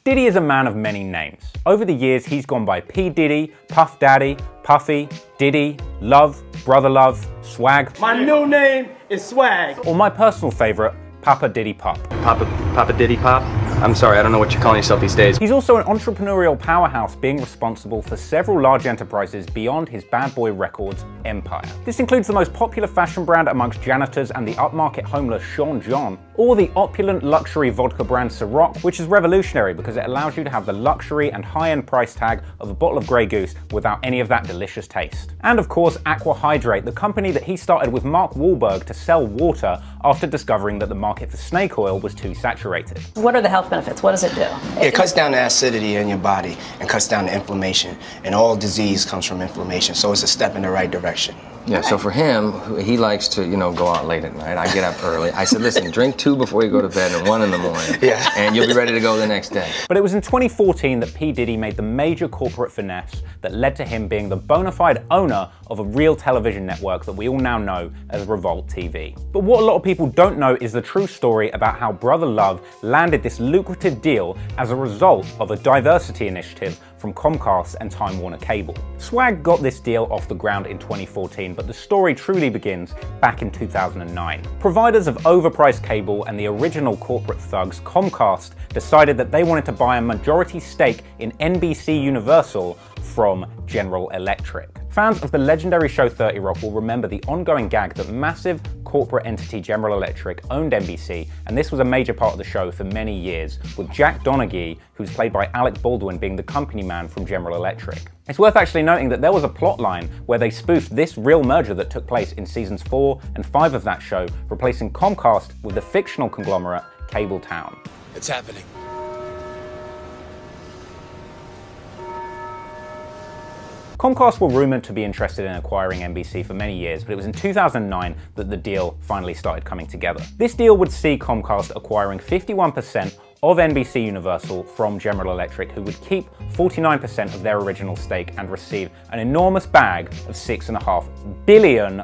Diddy is a man of many names. Over the years, he's gone by P. Diddy, Puff Daddy, Puffy, Diddy, Love, Brother Love, Swag. My new name is Swag. Or my personal favorite, Papa Diddy Pop. Papa Diddy Pop? I'm sorry, I don't know what you're calling yourself these days. He's also an entrepreneurial powerhouse, being responsible for several large enterprises beyond his Bad Boy Records empire. This includes the most popular fashion brand amongst janitors and the upmarket homeless Sean John, or the opulent luxury vodka brand Ciroc, which is revolutionary because it allows you to have the luxury and high-end price tag of a bottle of Grey Goose without any of that delicious taste. And of course, Aqua Hydrate, the company that he started with Mark Wahlberg to sell water after discovering that the market for snake oil was too saturated. What are the health benefits? What does it do? It cuts down the acidity in your body and cuts down the inflammation. And all disease comes from inflammation, so it's a step in the right direction. Yeah, so for him, he likes to, go out late at night. I get up early. I said, listen, drink 2 before you go to bed and 1 in the morning. Yeah. And you'll be ready to go the next day. But it was in 2014 that P. Diddy made the major corporate finesse that led to him being the bona fide owner of a real television network that we all now know as Revolt TV. But what a lot of people don't know is the true story about how Brother Love landed this lucrative deal as a result of a diversity initiative from Comcast and Time Warner Cable. Swag got this deal off the ground in 2014, but the story truly begins back in 2009. Providers of overpriced cable and the original corporate thugs, Comcast, decided that they wanted to buy a majority stake in NBC Universal from General Electric. Fans of the legendary show 30 Rock will remember the ongoing gag that massive corporate entity General Electric owned NBC, and this was a major part of the show for many years, with Jack Donaghy, who's played by Alec Baldwin, being the company man from General Electric. It's worth actually noting that there was a plot line where they spoofed this real merger that took place in seasons 4 and 5 of that show, replacing Comcast with the fictional conglomerate Cabletown. It's happening. Comcast were rumored to be interested in acquiring NBC for many years, but it was in 2009 that the deal finally started coming together. This deal would see Comcast acquiring 51% of NBC Universal from General Electric, who would keep 49% of their original stake and receive an enormous bag of $6.5 billion.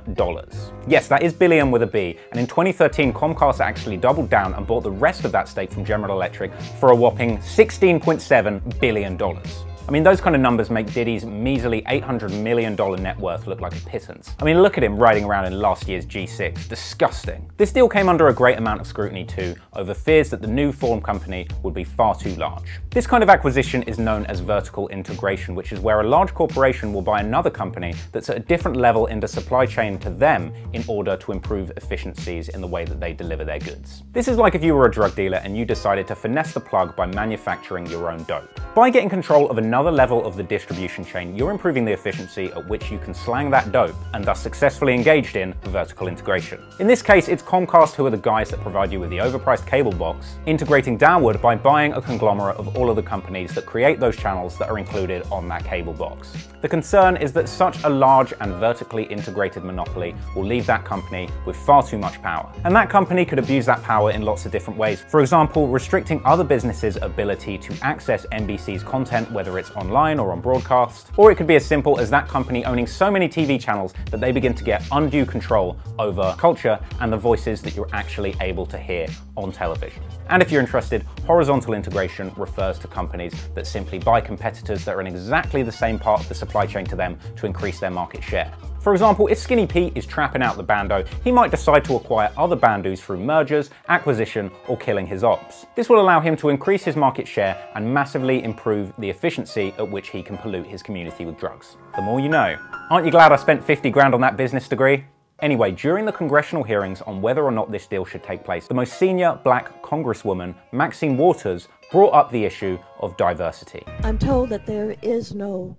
Yes, that is billion with a B, and in 2013 Comcast actually doubled down and bought the rest of that stake from General Electric for a whopping $16.7 billion. I mean, those kind of numbers make Diddy's measly $800 million net worth look like a pittance. I mean, look at him riding around in last year's G6. Disgusting. This deal came under a great amount of scrutiny too, over fears that the new formed company would be far too large. This kind of acquisition is known as vertical integration, which is where a large corporation will buy another company that's at a different level in the supply chain to them in order to improve efficiencies in the way that they deliver their goods. This is like if you were a drug dealer and you decided to finesse the plug by manufacturing your own dope. By getting control of another level of the distribution chain, you're improving the efficiency at which you can slang that dope and thus successfully engaged in vertical integration. In this case, it's Comcast who are the guys that provide you with the overpriced cable box, integrating downward by buying a conglomerate of all of the companies that create those channels that are included on that cable box. The concern is that such a large and vertically integrated monopoly will leave that company with far too much power. And that company could abuse that power in lots of different ways. For example, restricting other businesses' ability to access NBC's content, whether it's online or on broadcast. Or it could be as simple as that company owning so many TV channels that they begin to get undue control over culture and the voices that you're actually able to hear on television. And if you're interested, horizontal integration refers to companies that simply buy competitors that are in exactly the same part of the supply chain to them to increase their market share. For example, if Skinny Pete is trapping out the bando, he might decide to acquire other bandos through mergers, acquisition, or killing his ops. This will allow him to increase his market share and massively improve the efficiency at which he can pollute his community with drugs. The more you know. Aren't you glad I spent 50 grand on that business degree? Anyway, during the congressional hearings on whether or not this deal should take place, the most senior black congresswoman, Maxine Waters, brought up the issue of diversity. I'm told that there is no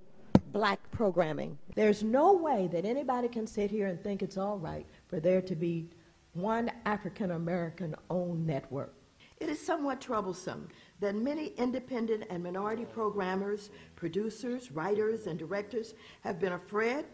black programming. There's no way that anybody can sit here and think it's all right for there to be one African-American owned network. It is somewhat troublesome that many independent and minority programmers, producers, writers, and directors have been afraid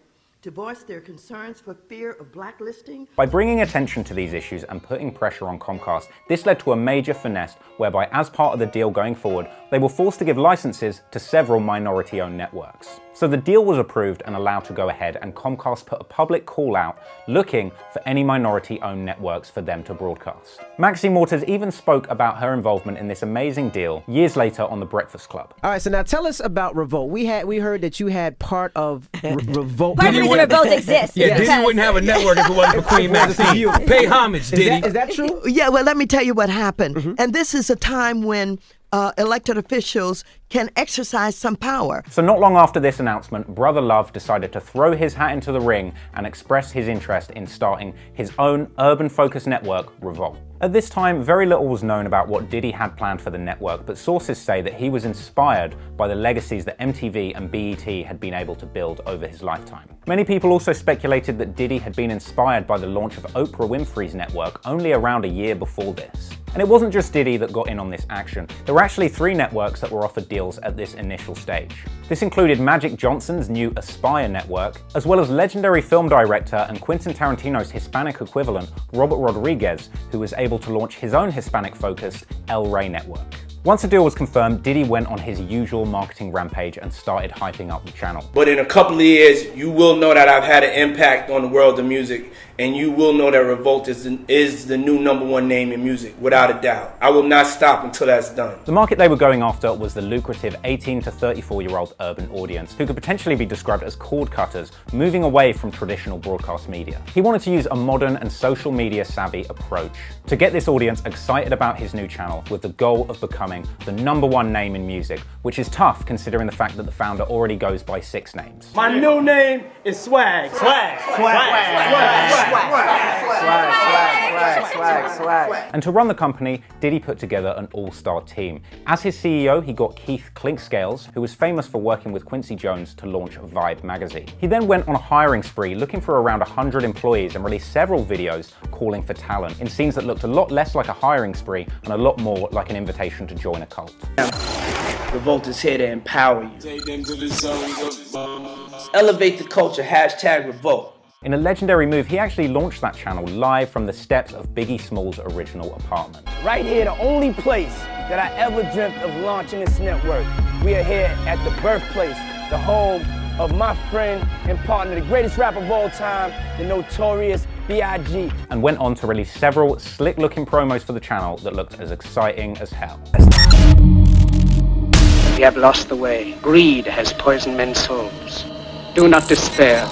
to voice their concerns for fear of blacklisting. By bringing attention to these issues and putting pressure on Comcast, this led to a major finesse whereby, as part of the deal going forward, they were forced to give licenses to several minority-owned networks. So the deal was approved and allowed to go ahead, and Comcast put a public call out looking for any minority-owned networks for them to broadcast. Maxine Waters even spoke about her involvement in this amazing deal years later on The Breakfast Club. All right, so now tell us about Revolt. We heard that you had part of Revolt. Part of the reason Revolt exists. Yeah, Diddy wouldn't have a network if it wasn't for Queen Maxine. Pay homage, Diddy. Is that true? Yeah, well, let me tell you what happened. And this is a time when elected officials can exercise some power. So not long after this announcement, Brother Love decided to throw his hat into the ring and express his interest in starting his own urban-focused network, Revolt. At this time, very little was known about what Diddy had planned for the network, but sources say that he was inspired by the legacies that MTV and BET had been able to build over his lifetime. Many people also speculated that Diddy had been inspired by the launch of Oprah Winfrey's network only around a year before this. And it wasn't just Diddy that got in on this action. There were actually 3 networks that were offered deals at this initial stage. This included Magic Johnson's new Aspire network, as well as legendary film director and Quentin Tarantino's Hispanic equivalent, Robert Rodriguez, who was able to launch his own Hispanic-focused El Rey network. Once the deal was confirmed, Diddy went on his usual marketing rampage and started hyping up the channel. But in a couple of years, you will know that I've had an impact on the world of music, and you will know that Revolt is the new #1 name in music, without a doubt. I will not stop until that's done. The market they were going after was the lucrative 18 to 34-year-old urban audience, who could potentially be described as cord cutters, moving away from traditional broadcast media. He wanted to use a modern and social media savvy approach to get this audience excited about his new channel, with the goal of becoming the #1 name in music, which is tough considering the fact that the founder already goes by 6 names. My new name is Swag. Swag. And to run the company, Diddy put together an all-star team. As his CEO, he got Keith Clinkscales, who was famous for working with Quincy Jones to launch Vibe magazine. He then went on a hiring spree, looking for around 100 employees, and released several videos calling for talent in scenes that looked a lot less like a hiring spree and a lot more like an invitation to join a cult. Revolt is here to empower you. Elevate the culture, #Revolt. In a legendary move, he actually launched that channel live from the steps of Biggie Smalls' original apartment. Right here, the only place that I ever dreamt of launching this network. We are here at the birthplace, the home of my friend and partner, the greatest rapper of all time, the notorious B.I.G. And went on to release several slick-looking promos for the channel that looked as exciting as hell. We have lost the way. Greed has poisoned men's souls. Do not despair.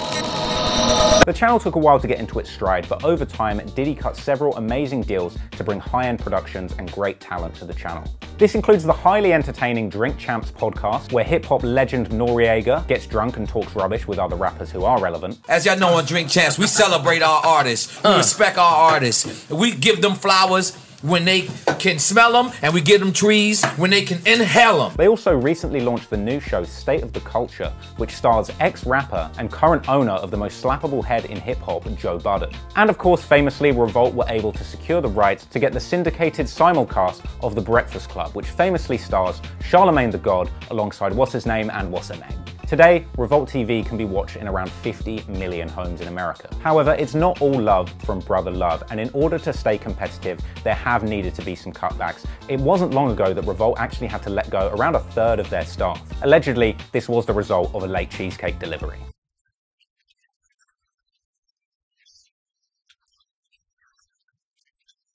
The channel took a while to get into its stride, but over time, Diddy cut several amazing deals to bring high-end productions and great talent to the channel. This includes the highly entertaining Drink Champs podcast, where hip-hop legend Noriega gets drunk and talks rubbish with other rappers who are relevant. As y'all know on Drink Champs, we celebrate our artists. We respect our artists. We give them flowers when they can smell them, and we give them trees when they can inhale them. They also recently launched the new show State of the Culture, which stars ex-rapper and current owner of the most slappable head in hip-hop, Joe Budden. And of course, famously, Revolt were able to secure the rights to get the syndicated simulcast of The Breakfast Club, which famously stars Charlemagne the God alongside What's-His-Name and What's-Her-Name. Today, Revolt TV can be watched in around 50 million homes in America. However, it's not all love from Brother Love, and in order to stay competitive, there have needed to be some cutbacks. It wasn't long ago that Revolt actually had to let go around 1/3 of their staff. Allegedly, this was the result of a late cheesecake delivery.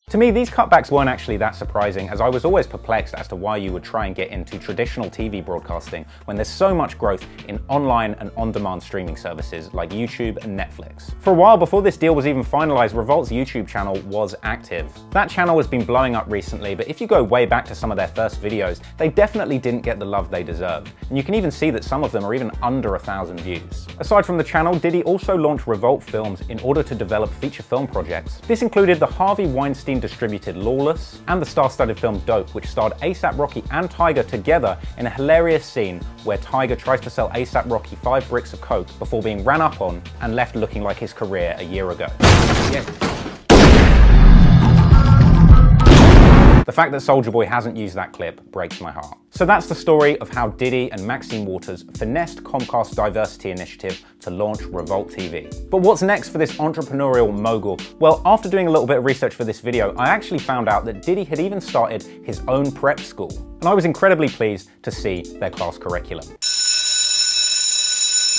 To me, these cutbacks weren't actually that surprising, as I was always perplexed as to why you would try and get into traditional TV broadcasting when there's so much growth in online and on-demand streaming services like YouTube and Netflix. For a while before this deal was even finalized, Revolt's YouTube channel was active. That channel has been blowing up recently, but if you go way back to some of their first videos, they definitely didn't get the love they deserved. And you can even see that some of them are even under 1,000 views. Aside from the channel, Diddy also launched Revolt Films in order to develop feature film projects. This included the Harvey Weinstein distributed Lawless and the star-studded film Dope, which starred A$AP Rocky and Tyga together in a hilarious scene where Tyga tries to sell A$AP Rocky 5 bricks of coke before being ran up on and left looking like his career a year ago. Yeah. The fact that Soulja Boy hasn't used that clip breaks my heart. So that's the story of how Diddy and Maxine Waters finessed Comcast's diversity initiative to launch Revolt TV. But what's next for this entrepreneurial mogul? Well, after doing a little bit of research for this video, I actually found out that Diddy had even started his own prep school. And I was incredibly pleased to see their class curriculum.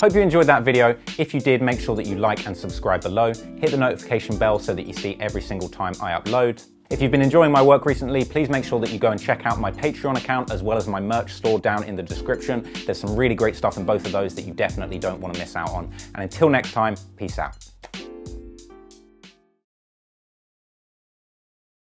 Hope you enjoyed that video. If you did, make sure that you like and subscribe below. Hit the notification bell so that you see every single time I upload. If you've been enjoying my work recently, please make sure that you go and check out my Patreon account as well as my merch store down in the description. There's some really great stuff in both of those that you definitely don't want to miss out on. And until next time, peace out.